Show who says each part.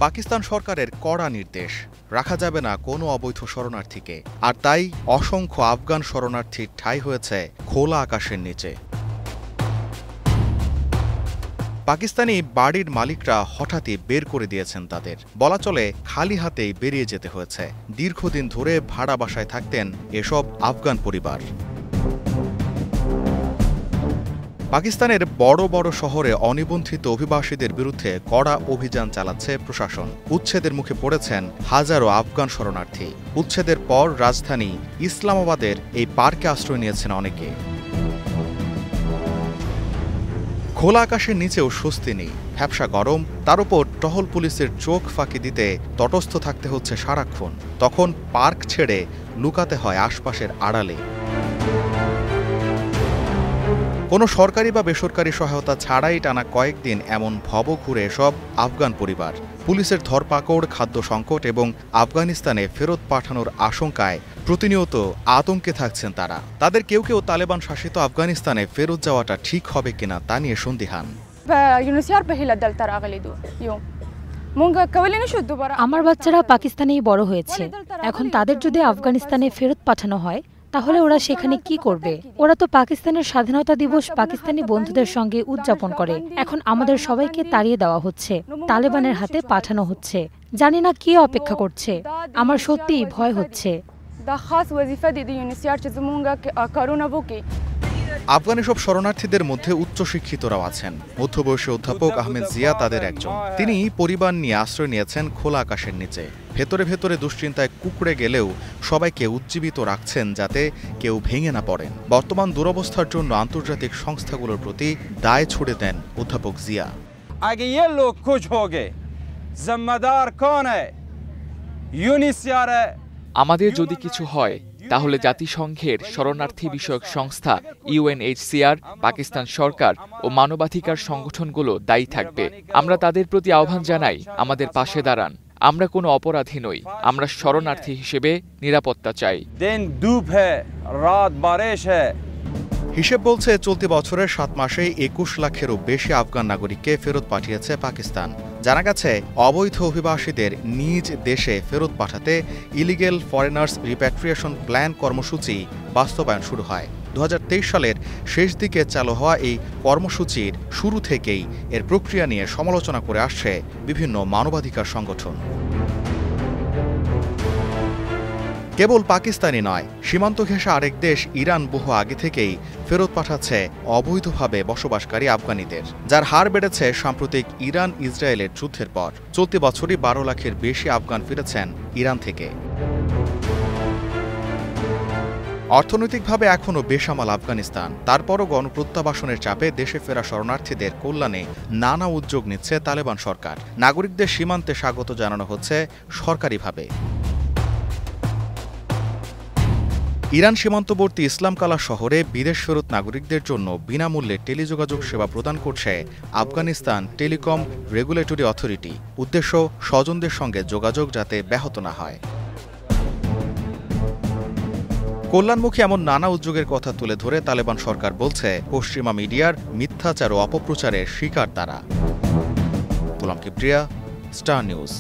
Speaker 1: পাকিস্তান সরকারের কড়া নির্দেশ, রাখা যাবে না কোনো অবৈধ শরণার্থীকে। আর তাই অসংখ্য আফগান শরণার্থীর ঠাঁই হয়েছে খোলা আকাশের নিচে। পাকিস্তানি বাড়ির মালিকরা হঠাৎই বের করে দিয়েছেন তাদের। বলা চলে খালি হাতেই বেরিয়ে যেতে হয়েছে। দীর্ঘদিন ধরে ভাড়া বাসায় থাকতেন এসব আফগান পরিবার। পাকিস্তানের বড় বড় শহরে অনিবন্ধিত অভিবাসীদের বিরুদ্ধে কড়া অভিযান চালাচ্ছে প্রশাসন। উচ্ছেদের মুখে পড়েছেন হাজারো আফগান শরণার্থী। উচ্ছেদের পর রাজধানী ইসলামাবাদের এই পার্কে আশ্রয় নিয়েছেন অনেকে। খোলা আকাশের নিচেও স্বস্তি নেই, ভ্যাপসা গরম, তার উপর টহল পুলিশের চোখ ফাঁকি দিতে তটস্থ থাকতে হচ্ছে সারাক্ষণ। তখন পার্ক ছেড়ে লুকাতে হয় আশপাশের আড়ালে। কোনো সরকারি বা বেসরকারি সহায়তা ছাড়াই টানা কয়েকদিন এমন ভব ঘুরে এসব আফগান পরিবার। পুলিশের ধরপাকড়, খাদ্য সংকট এবং আফগানিস্তানে ফেরত পাঠানোর আশঙ্কায় প্রতিনিয়ত আতঙ্কে থাকছেন তারা। তাদের কেউ কেউ তালেবান শাসিত আফগানিস্তানে ফেরত যাওয়াটা ঠিক হবে কিনা তা নিয়ে সন্দিহান।
Speaker 2: আমার বাচ্চারা পাকিস্তানেই বড় হয়েছে। এখন তাদের যদি আফগানিস্তানে ফেরত পাঠানো হয় তাহলে ওরা সেখানে কি করবে? ওরা তো পাকিস্তানের স্বাধীনতা দিবস পাকিস্তানি বন্ধুদের সঙ্গে উদযাপন করে। এখন আমাদের সবাইকে তাড়িয়ে দেওয়া হচ্ছে, তালেবানের হাতে পাঠানো হচ্ছে। জানি না কি অপেক্ষা করছে। আমার সত্যিই ভয় হচ্ছে।
Speaker 1: আফগান এসব শরণার্থীদের মধ্যে উচ্চশিক্ষিতরাও আছেন। মধ্যবয়সী অধ্যাপক আহমেদ জিয়া তাদের একজন। তিনি পরিবার নিয়ে আশ্রয় নিয়েছেন খোলা আকাশের নিচে। ভেতরে ভেতরে দুশ্চিন্তায় কুঁকড়ে গেলেও সবাইকে উজ্জীবিত রাখছেন যাতে কেউ ভেঙে না পড়েন। বর্তমান দুরবস্থার জন্য আন্তর্জাতিক সংস্থাগুলোর প্রতি দায় ছুড়ে দেন অধ্যাপক জিয়া।
Speaker 3: আগে ये लोग कुछ हो गए जिम्मेदार कौन है यूनिसियार है।
Speaker 4: আমাদের যদি কিছু হয় তাহলে জাতিসংঘের শরণার্থী বিষয়ক সংস্থা UNHCR, পাকিস্তান সরকার ও মানবাধিকার সংগঠনগুলো দায়ী থাকবে। আমরা তাদের প্রতি আহ্বান জানাই, আমাদের পাশে দাঁড়ান। আমরা কোনো অপরাধী নই, আমরা শরণার্থী হিসেবে নিরাপত্তা চাই।
Speaker 3: दिन धूप है रात बारिश है।
Speaker 1: হিসেব বলছে চলতি বছরের 7 মাসেই 21 লাখেরও বেশি আফগান নাগরিককে ফেরত পাঠিয়েছে পাকিস্তান। জানা গেছে অবৈধ অভিবাসীদের নিজ দেশে ফেরত পাঠাতে ইলিগেল ফরেনার্স রিপ্যাট্রিয়েশন প্ল্যান কর্মসূচি বাস্তবায়ন শুরু হয়। 2023 সালের শেষ দিকে চালু হওয়া এই কর্মসূচির শুরু থেকেই এর প্রক্রিয়া নিয়ে সমালোচনা করে আসছে বিভিন্ন মানবাধিকার সংগঠন। কেবল পাকিস্তানই নয়, সীমান্ত ঘেঁষা আরেক দেশ ইরান বহু আগে থেকেই ফেরত পাঠাচ্ছে অবৈধভাবে বসবাসকারী আফগানিদের, যার হার বেড়েছে সাম্প্রতিক ইরান ইসরায়েলের যুদ্ধের পর। চলতি বছরই 12 লাখের বেশি আফগান ফিরেছেন ইরান থেকে। অর্থনৈতিকভাবে এখনও বেসামাল আফগানিস্তান, তারপরও গণপ্রত্যাবাসনের চাপে দেশে ফেরা শরণার্থীদের কল্যাণে নানা উদ্যোগ নিচ্ছে তালেবান সরকার। নাগরিকদের সীমান্তে স্বাগত জানানো হচ্ছে সরকারিভাবে। ইরান সীমান্তবর্তী ইসলামকালা শহরে বিদেশ ফেরত নাগরিকদের জন্য বিনামূল্যে টেলিযোগাযোগ সেবা প্রদান করছে আফগানিস্তান টেলিকম রেগুলেটরি অথরিটি। উদ্দেশ্য, স্বজনদের সঙ্গে যোগাযোগ যাতে ব্যাহত না হয়। কল্যাণমুখী এমন নানা উদ্যোগের কথা তুলে ধরে তালেবান সরকার বলছে, পশ্চিমা মিডিয়ার মিথ্যাচার ও অপপ্রচারের শিকার তারা। গোলাম কিবরিয়া, স্টার নিউজ।